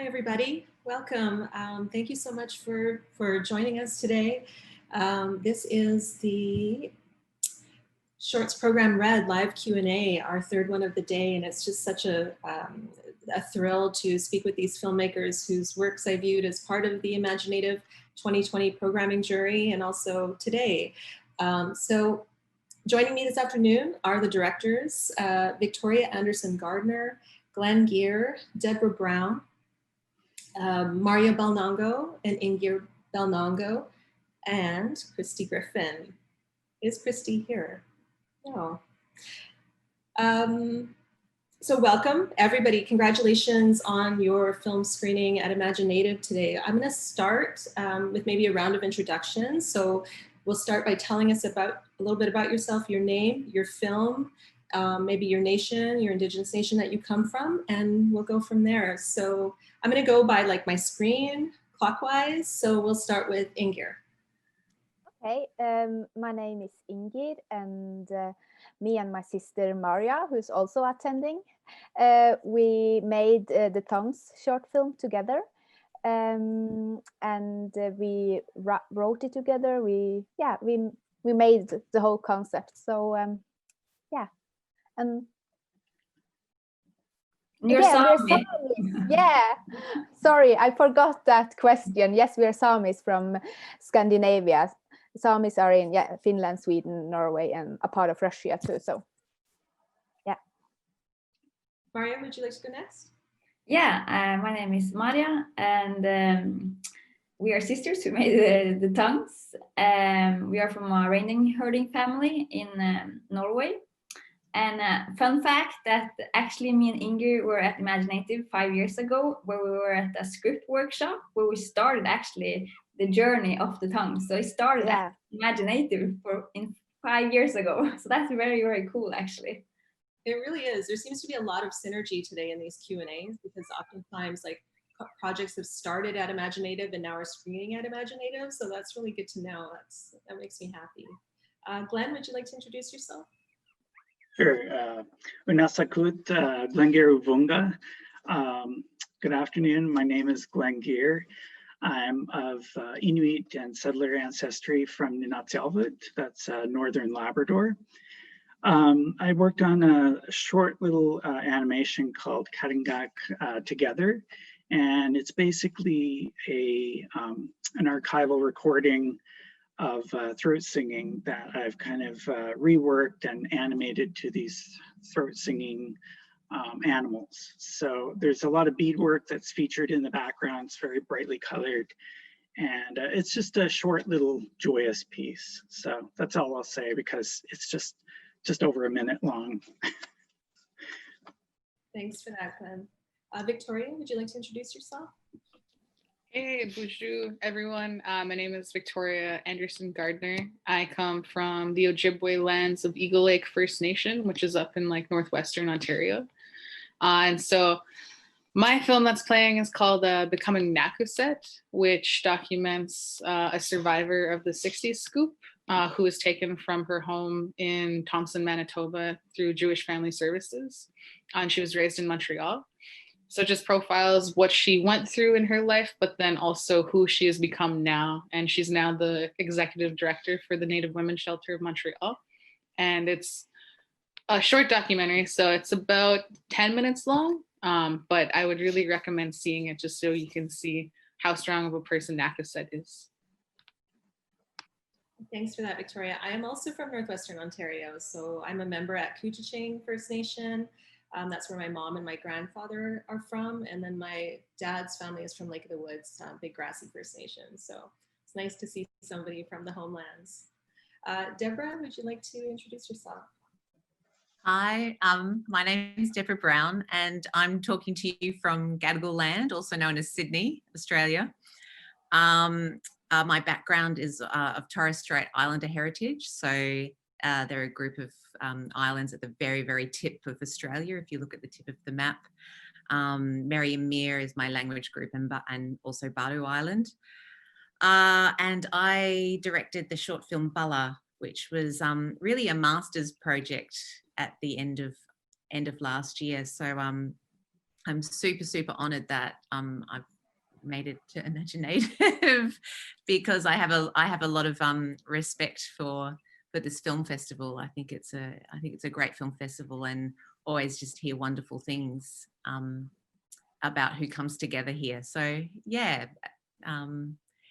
Hi, everybody. Welcome. Thank you so much for joining us today. This is the Shorts Program Read live Q&A, our third one of the day, and it's just such a thrill to speak with these filmmakers whose works I viewed as part of the Imaginative 2020 programming jury and also today. So joining me this afternoon are the directors, Victoria Anderson Gardner, Glenn Gear, Deborah Brown, Maria Belnongo and Ingir Belnongo, and Christy Griffin. Is Christy here? No. So welcome, everybody. Congratulations on your film screening at Imaginative today. I'm going to start with maybe a round of introductions. So we'll start by telling us a little bit about yourself, your name, your film, maybe your nation, your Indigenous nation that you come from, and we'll go from there. So I'm going to go by like my screen clockwise. So we'll start with Ingir. Okay, my name is Ingrid, and me and my sister Maria, who's also attending, we made the Tongues short film together, and we wrote it together. We made the whole concept. So yeah, and you're Sami. Yeah, sorry, I forgot that question. Yes, we are Samis from Scandinavia. Samis are in Finland, Sweden, Norway, and a part of Russia too. So, yeah. Maria, would you like to go next? Yeah, my name is Maria, and we are sisters who made the tongues. We are from a reindeer herding family in Norway. And fun fact that actually me and Ingrid were at Imaginative 5 years ago, where we were at a script workshop where we started actually the journey of the tongue. So it started at Imaginative in 5 years ago. So that's very, very cool, actually. It really is. There seems to be a lot of synergy today in these Q&As because oftentimes like projects have started at Imaginative and now are screening at Imaginative. So that's really good to know. That makes me happy. Glenn, would you like to introduce yourself? Sure. Unasakut Glengear Uvunga. Good afternoon. My name is Glenn Gear. I'm of Inuit and settler ancestry from Nunatsiavut, that's northern Labrador. I worked on a short little animation called Katingak Together, and it's basically an archival recording of throat singing that I've kind of reworked and animated to these throat singing animals. So there's a lot of beadwork that's featured in the background. It's very brightly colored, and it's just a short little joyous piece. So that's all I'll say because it's just over a minute long. Thanks for that, Glenn. Victoria, would you like to introduce yourself? Hey, bonjour, everyone. My name is Victoria Anderson Gardner. I come from the Ojibwe lands of Eagle Lake First Nation, which is up in like northwestern Ontario. And so my film that's playing is called Becoming Nakuset, which documents a survivor of the 60s scoop who was taken from her home in Thompson, Manitoba through Jewish Family Services. And she was raised in Montreal. So it just profiles what she went through in her life, but then also who she has become now. And she's now the executive director for the Native Women's Shelter of Montreal. And it's a short documentary, so it's about 10 minutes long, but I would really recommend seeing it just so you can see how strong of a person Nakuset is. Thanks for that, Victoria. I am also from Northwestern Ontario, so I'm a member at Couchiching First Nation. That's where my mom and my grandfather are from. And then my dad's family is from Lake of the Woods, Big Grassy First Nation. So it's nice to see somebody from the homelands. Deborah, would you like to introduce yourself? Hi, my name is Deborah Brown, and I'm talking to you from Gadigal land, also known as Sydney, Australia. My background is of Torres Strait Islander heritage. So they're a group of islands at the very, very tip of Australia, if you look at the tip of the map. Meriam Mir is my language group, and also Badu Island. And I directed the short film Bala, which was really a master's project at the end of last year. So I'm super, super honored that I've made it to Imaginative because I have a lot of respect for this film festival. I think it's a great film festival, and always just hear wonderful things about who comes together here. So yeah,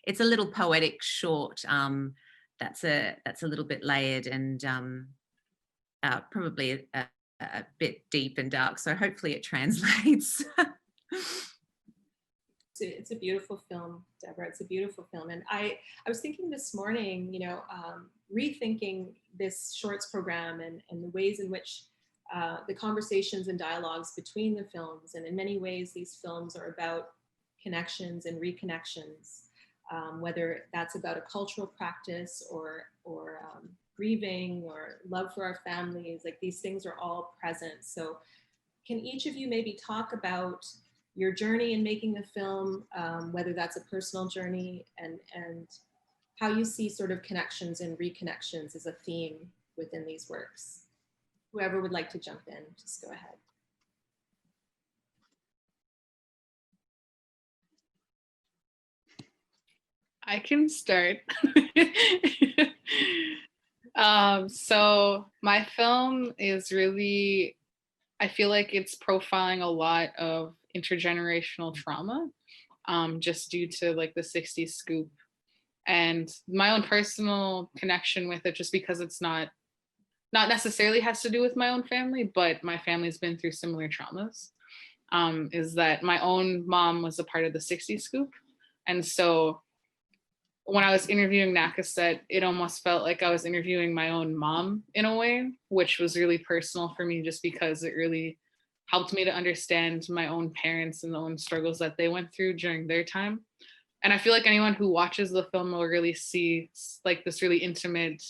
it's a little poetic short that's a little bit layered and probably a bit deep and dark. So hopefully it translates. It's a beautiful film, Deborah. It's a beautiful film. And I was thinking this morning, you know, rethinking this shorts program and the ways in which the conversations and dialogues between the films, and in many ways these films are about connections and reconnections, whether that's about a cultural practice or grieving or love for our families. Like, these things are all present. So can each of you maybe talk about your journey in making the film, whether that's a personal journey, and how you see sort of connections and reconnections as a theme within these works? Whoever would like to jump in, just go ahead. I can start. So my film is really, I feel like it's profiling a lot of intergenerational trauma, just due to like the 60s scoop and my own personal connection with it, just because it's not necessarily has to do with my own family, but my family's been through similar traumas, is that my own mom was a part of the 60s scoop. And so when I was interviewing Nakaset, it almost felt like I was interviewing my own mom in a way, which was really personal for me, just because it really helped me to understand my own parents and the own struggles that they went through during their time. And I feel like anyone who watches the film will really see like this really intimate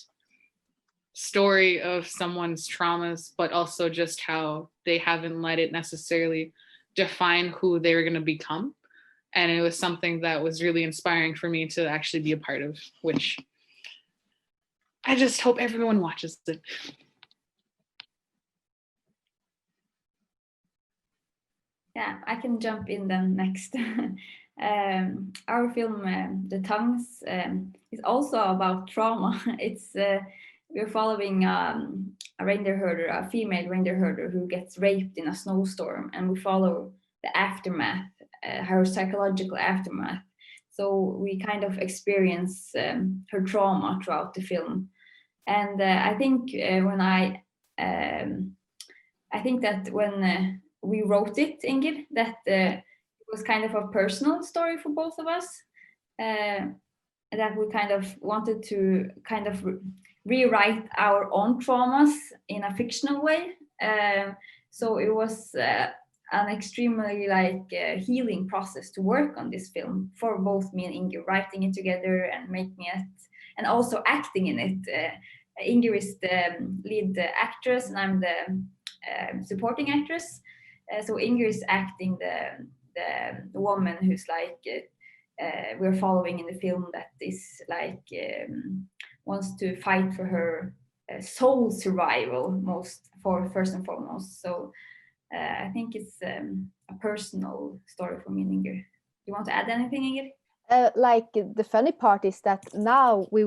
story of someone's traumas, but also just how they haven't let it necessarily define who they were going to become. And it was something that was really inspiring for me to actually be a part of, which I just hope everyone watches it. Yeah, I can jump in then next. Our film, The Tongues, is also about trauma. It's we're following a reindeer herder, a female reindeer herder who gets raped in a snowstorm, and we follow the aftermath, her psychological aftermath. So we kind of experience her trauma throughout the film. And I think that when we wrote it, Ingrid, that it was kind of a personal story for both of us, that we kind of wanted to kind of rewrite our own traumas in a fictional way. So it was an extremely healing process to work on this film for both me and Ingrid, writing it together and making it, and also acting in it. Ingrid is the lead actress and I'm the supporting actress. So Ingrid is acting the woman who's we're following in the film, that is wants to fight for her soul survival first and foremost. So I think it's a personal story for me and Ingrid. Do you want to add anything, Ingrid? The funny part is that now we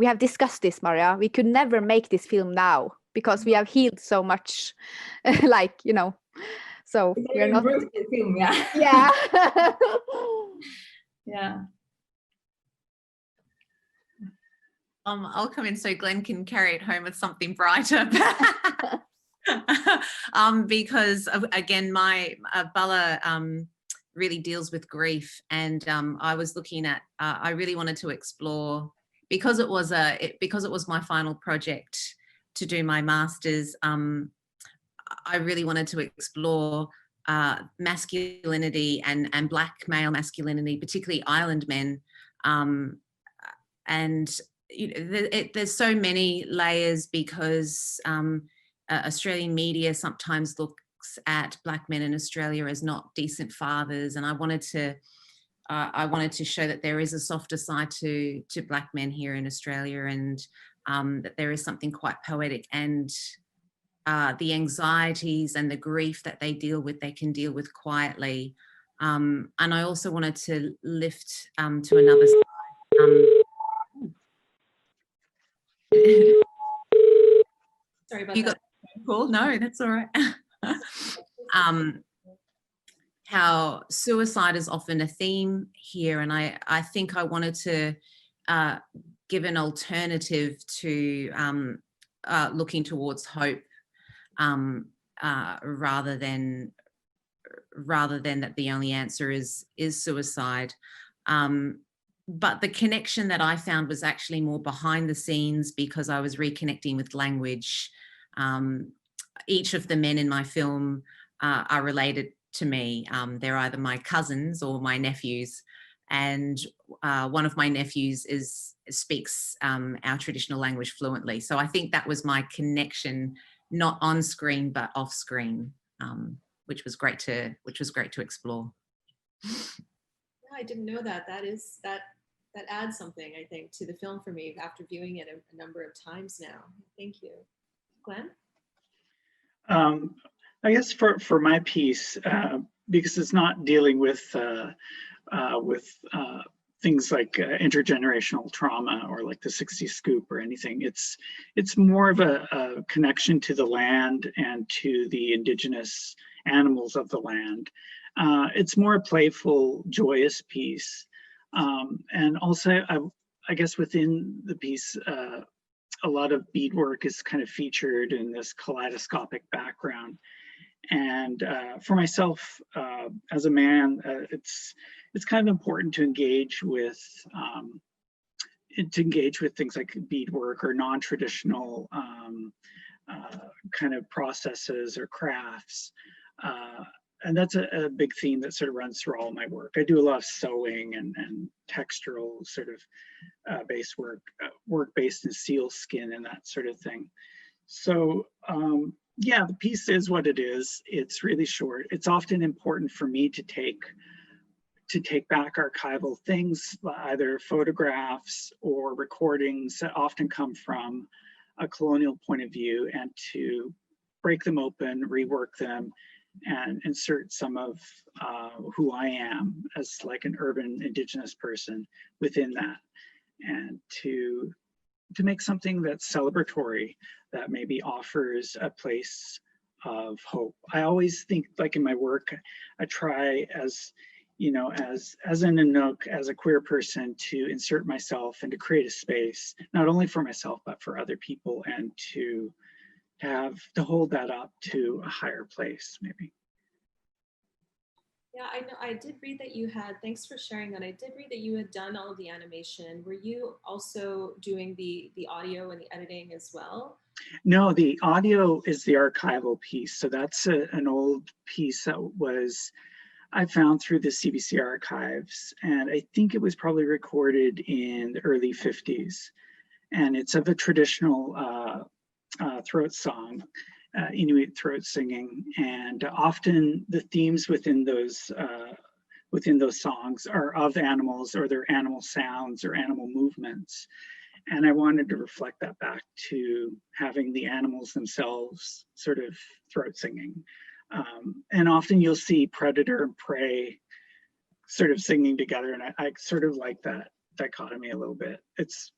have discussed this, Maria, we could never make this film now because we have healed so much, so we're not the film, yeah. Yeah. Yeah. I'll come in so Glenn can carry it home with something brighter. Because again, my Bala really deals with grief, and I was looking at. I really wanted to explore, because it was my final project to do my master's. I really wanted to explore masculinity and Black male masculinity, particularly island men, and there's so many layers, because Australian media sometimes looks at Black men in Australia as not decent fathers, and I wanted to show that there is a softer side to Black men here in Australia, and that there is something quite poetic and the anxieties and the grief that they can deal with quietly. And I also wanted to lift to another side. Sorry about You that. got cool? No, that's all right. How suicide is often a theme here, and I think I wanted to give an alternative to looking towards hope, rather than that the only answer is suicide. But the connection that I found was actually more behind the scenes, because I was reconnecting with language. Each of the men in my film are related to me. They're either my cousins or my nephews. And one of my nephews speaks our traditional language fluently. So I think that was my connection, not on screen, but off screen, which was great to explore. I didn't know that. That adds something, I think, to the film for me after viewing it a number of times now. Thank you. Glenn? I guess for my piece, because it's not dealing with things like intergenerational trauma or like the 60 scoop or anything. It's more of a connection to the land and to the indigenous animals of the land. It's more a playful, joyous piece. And also, I guess within the piece, a lot of beadwork is kind of featured in this kaleidoscopic background. And for myself, as a man, it's kind of important to engage with things like beadwork or non-traditional kind of processes or crafts. And that's a big theme that sort of runs through all my work. I do a lot of sewing and textural sort of base work based in seal skin and that sort of thing. So yeah, the piece is what it is. It's really short. It's often important for me to take back archival things, either photographs or recordings that often come from a colonial point of view, and to break them open, rework them, and insert some of who I am as like an urban indigenous person within that, and to make something that's celebratory, that maybe offers a place of hope. I always think, like in my work, I try as, you know, as an Inuk, as a queer person, to insert myself and to create a space, not only for myself, but for other people, and to hold that up to a higher place, maybe. Yeah, I know. I did read that you had, thanks for sharing that. I did read that you had done all of the animation. Were you also doing the audio and the editing as well? No, the audio is the archival piece. So that's an old piece that I found through the CBC archives. And I think it was probably recorded in the early 50s. And it's of a traditional throat song, Inuit throat singing, and often the themes within those songs are of animals, or their animal sounds or animal movements. And I wanted to reflect that back to having the animals themselves sort of throat singing. And often you'll see predator and prey sort of singing together, and I sort of like that dichotomy a little bit. It's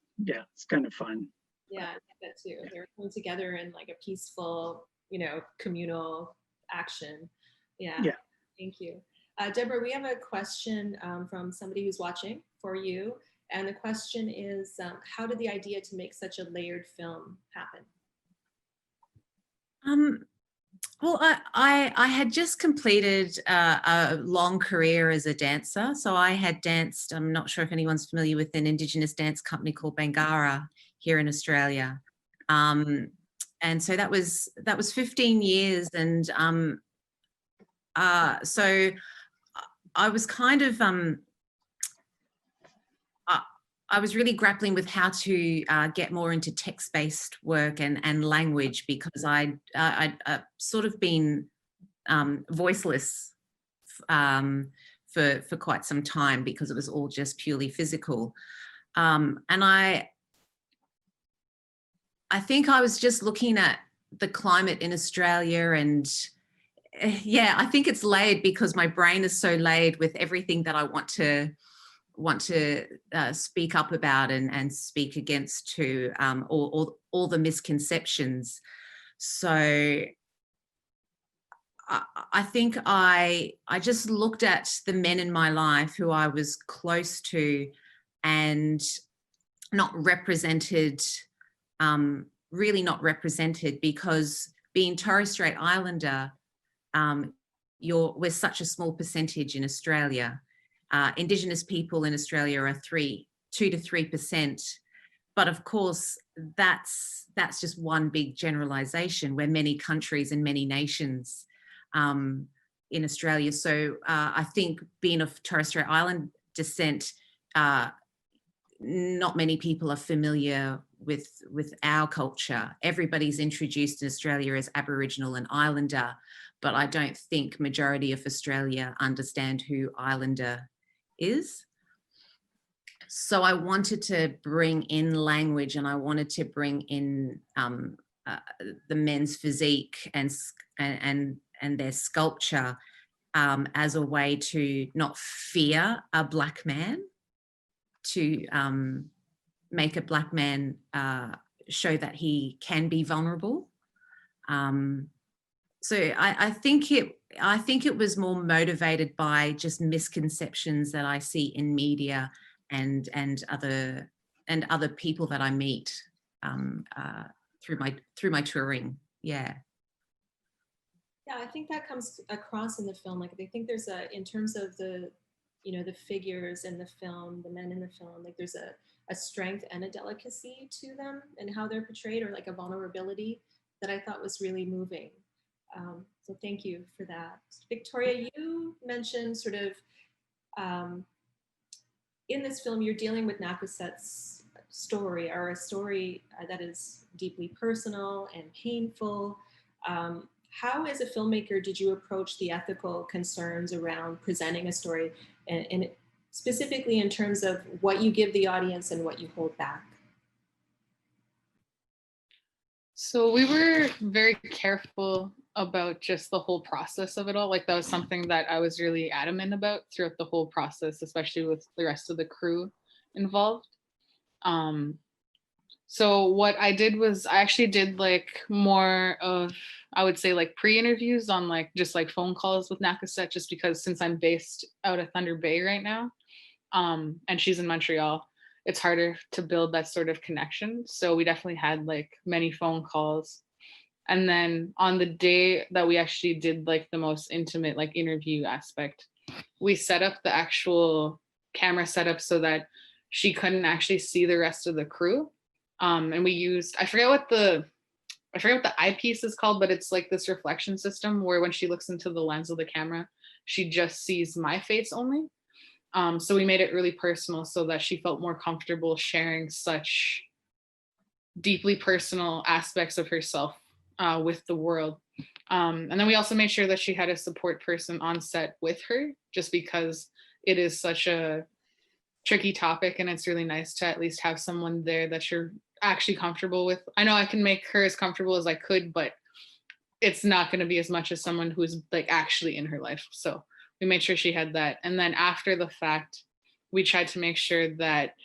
kind of fun. Yeah, I think that too. They're coming together in like a peaceful, communal action. Yeah. Thank you. Deborah, we have a question from somebody who's watching for you. And the question is, how did the idea to make such a layered film happen? Well, I had just completed a long career as a dancer. So I had danced, I'm not sure if anyone's familiar with an Indigenous dance company called Bangara here in Australia. And so that was 15 years. And so I was kind of, I was really grappling with how to get more into text-based work and language, because I'd sort of been voiceless for quite some time, because it was all just purely physical. And I think I was just looking at the climate in Australia, and yeah, I think it's layered because my brain is so layered with everything that I want to speak up about and speak against, to all the misconceptions. So I think I just looked at the men in my life who I was close to and not represented, really not represented, because being Torres Strait Islander, we're such a small percentage in Australia. Indigenous people in Australia are 2 to 3%. But of course, that's just one big generalization. We're many countries and many nations in Australia. So I think being of Torres Strait Island descent, not many people are familiar with our culture. Everybody's introduced in Australia as Aboriginal and Islander, but I don't think majority of Australia understand who Islander is. So I wanted to bring in language, and I wanted to bring in the men's physique and their sculpture as a way to not fear a Black man, to make a Black man show that he can be vulnerable. So I think it was more motivated by just misconceptions that I see in media and other people that I meet through my touring. Yeah. Yeah, I think that comes across in the film. Like, I think there's in terms of the figures in the film, the men in the film, like there's a strength and a delicacy to them and how they're portrayed, or like a vulnerability that I thought was really moving. So thank you for that. Victoria, you mentioned sort of, in this film, you're dealing with Nakuset's story, or a story that is deeply personal and painful. How, as a filmmaker, did you approach the ethical concerns around presenting a story, and specifically in terms of what you give the audience and what you hold back? So we were very careful about just the whole process of it all. Like, that was something that I was really adamant about throughout the whole process, especially with the rest of the crew involved. So what I did was I actually did like more of, I would say, like pre-interviews on like just like phone calls with Nakuset, just because since I'm based out of Thunder Bay right now, and she's in Montreal, it's harder to build that sort of connection. So we definitely had like many phone calls. And then on the day that we actually did like the most intimate like interview aspect, we set up the actual camera setup so that she couldn't actually see the rest of the crew. And we used, I forget what the eyepiece is called, but it's like this reflection system where when she looks into the lens of the camera, she just sees my face only. So we made it really personal so that she felt more comfortable sharing such deeply personal aspects of herself with the world. And then we also made sure that she had a support person on set with her, just because it is such a tricky topic, and it's really nice to at least have someone there that you're actually comfortable with. I know I can make her as comfortable as I could, but it's not going to be as much as someone who's like actually in her life. So we made sure she had that. And then after the fact, we tried to make sure that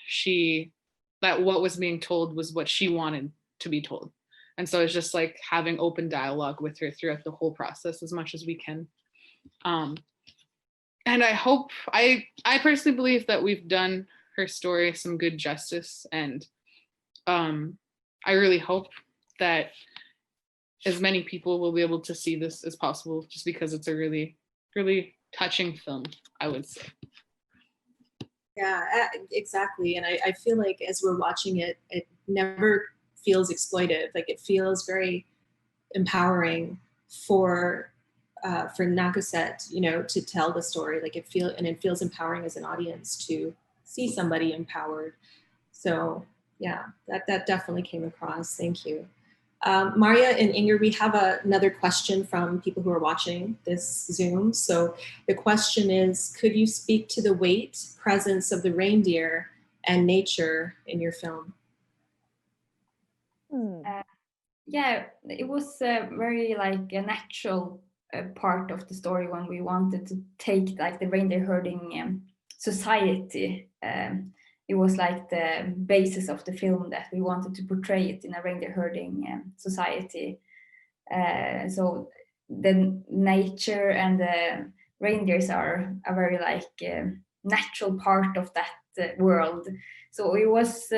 that what was being told was what she wanted to be told. And so it's just like having open dialogue with her throughout the whole process as much as we can. And I personally believe that we've done her story some good justice. And I really hope that as many people will be able to see this as possible, just because it's a really, really touching film, I would say. Yeah, exactly. And I feel like as we're watching it, it never feels exploitive. Like, it feels very empowering for Nakuset, to tell the story. Like, it feels empowering as an audience to see somebody empowered. So yeah, that definitely came across. Thank you. Maria and Inger, we have another question from people who are watching this Zoom. So the question is, could you speak to the weight, presence of the reindeer and nature in your film? yeah, it was very like a natural part of the story when we wanted to take like the reindeer herding society. It was like the basis of the film that we wanted to portray it in a reindeer herding society. So the nature and the reindeers are a very like natural part of that world. So it was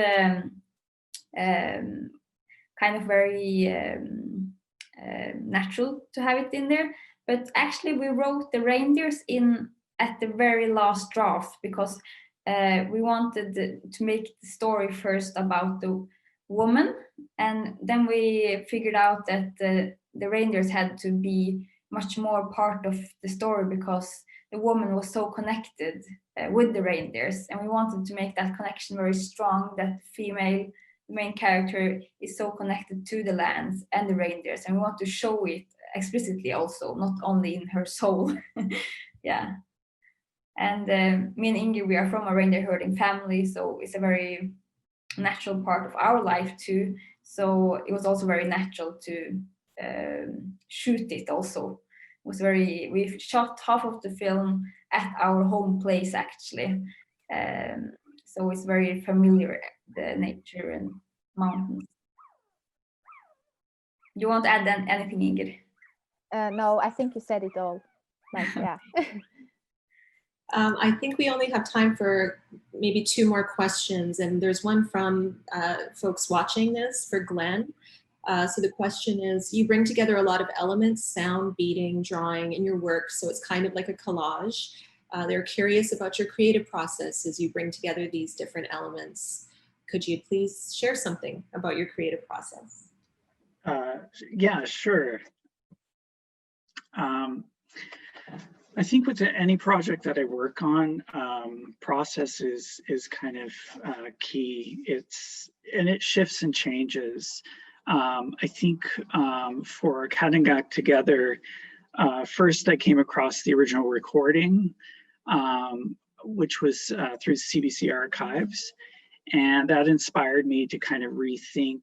kind of very natural to have it in there. But actually, we wrote the reindeers in at the very last draft because we wanted to make the story first about the woman, and then we figured out that the reindeers had to be much more part of the story because the woman was so connected with the reindeers, and we wanted to make that connection very strong, that female main character is so connected to the lands and the reindeers, and we want to show it explicitly also, not only in her soul. Yeah. And me and Inge, we are from a reindeer herding family, so it's a very natural part of our life too. So it was also very natural to shoot it also. It was very, we shot half of the film at our home place actually. So it's very familiar, the nature and mountains. You want to add anything, Ingrid? No, I think you said it all. Like, yeah. I think we only have time for maybe 2 more questions, and there's one from folks watching this for Glenn. So the question is, you bring together a lot of elements, sound, beating, drawing in your work, so it's kind of like a collage. They're curious about your creative process as you bring together these different elements. Could you please share something about your creative process? Yeah, sure. I think with any project that I work on, process is kind of key. It shifts and changes. I think for Kattegat Together, first I came across the original recording, which was through CBC Archives. And that inspired me to kind of rethink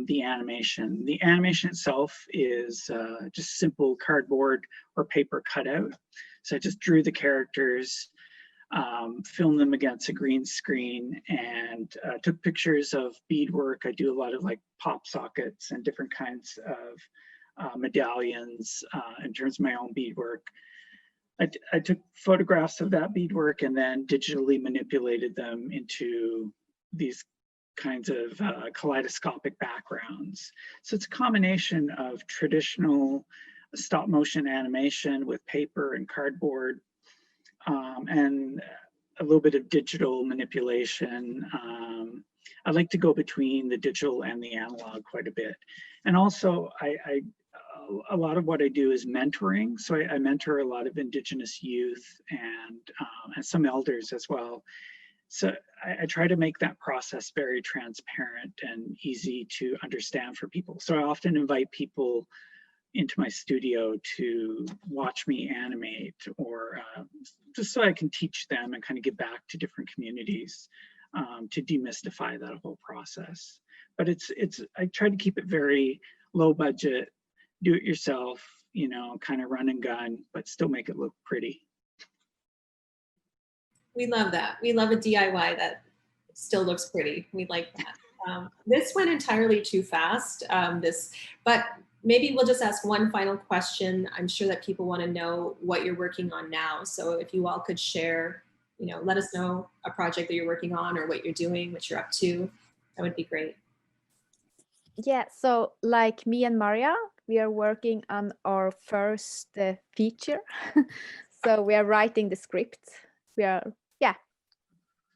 the animation. The animation itself is just simple cardboard or paper cutout. So I just drew the characters, filmed them against a green screen, and took pictures of beadwork. I do a lot of like pop sockets and different kinds of medallions in terms of my own beadwork. I took photographs of that beadwork and then digitally manipulated them into these kinds of kaleidoscopic backgrounds. So it's a combination of traditional stop motion animation with paper and cardboard, and a little bit of digital manipulation. I like to go between the digital and the analog quite a bit. And also a lot of what I do is mentoring. So I mentor a lot of Indigenous youth and some elders as well. So I try to make that process very transparent and easy to understand for people. So I often invite people into my studio to watch me animate, or just so I can teach them and kind of give back to different communities to demystify that whole process. But I try to keep it very low budget, do it yourself, you know, kind of run and gun, but still make it look pretty. We love that. We love a DIY that still looks pretty. We like that. This went entirely too fast, but maybe we'll just ask one final question. I'm sure that people want to know what you're working on now. So if you all could share, you know, let us know a project that you're working on or what you're doing, what you're up to, that would be great. Yeah, so like me and Maria, we are working on our first feature. So we are writing the script. We are, yeah.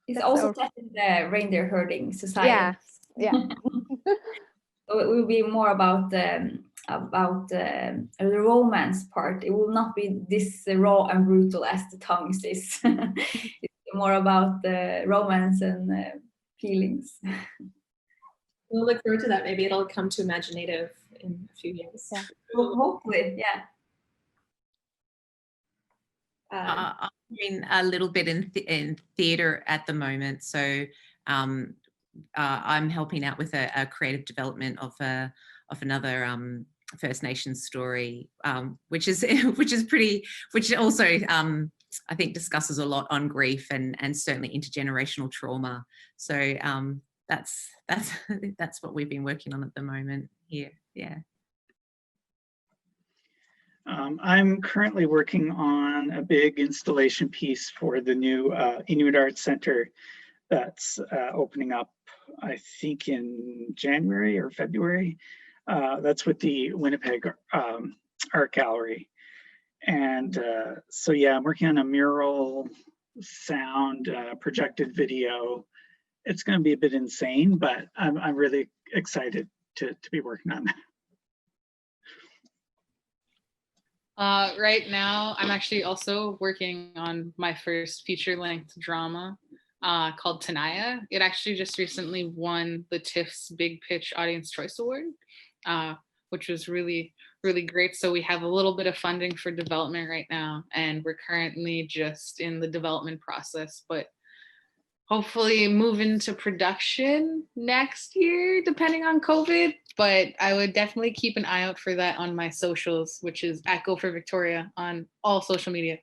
It's also set in the reindeer herding society. Yeah, yeah. So it will be more about the romance part. It will not be this raw and brutal as the tongues is. It's more about the romance and feelings. We'll look forward to that. Maybe it'll come to Imaginative in a few years. Yeah. Well, hopefully, yeah. I'm doing a little bit in theatre at the moment, so I'm helping out with a creative development of another First Nations story, which also I think discusses a lot on grief and certainly intergenerational trauma. So that's what we've been working on at the moment here. Yeah. I'm currently working on a big installation piece for the new Inuit Arts Center that's opening up, I think, in January or February. That's with the Winnipeg Art Gallery. And so, yeah, I'm working on a mural, sound, projected video. It's going to be a bit insane, but I'm really excited to be working on that. Right now, I'm actually also working on my first feature-length drama called Tanaya. It actually just recently won the TIFF's Big Pitch Audience Choice Award, which was really, really great. So we have a little bit of funding for development right now, and we're currently just in the development process, but hopefully move into production next year, depending on COVID. But I would definitely keep an eye out for that on my socials, which is @GoForVictoria on all social media.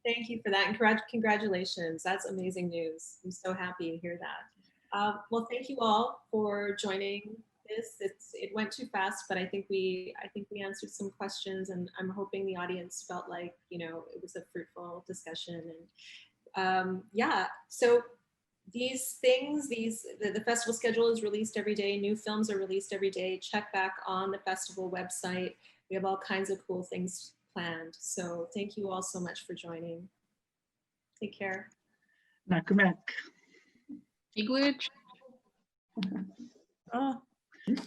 Thank you for that, and congratulations. That's amazing news. I'm so happy to hear that. Well, thank you all for joining this. It went too fast, but I think we answered some questions, and I'm hoping the audience felt like, you know, it was a fruitful discussion. And yeah, so these things, the festival schedule is released every day. New films are released every day. Check back on the festival website. We have all kinds of cool things planned. So thank you all so much for joining. Take care. Nakumek. Igwich. Oh.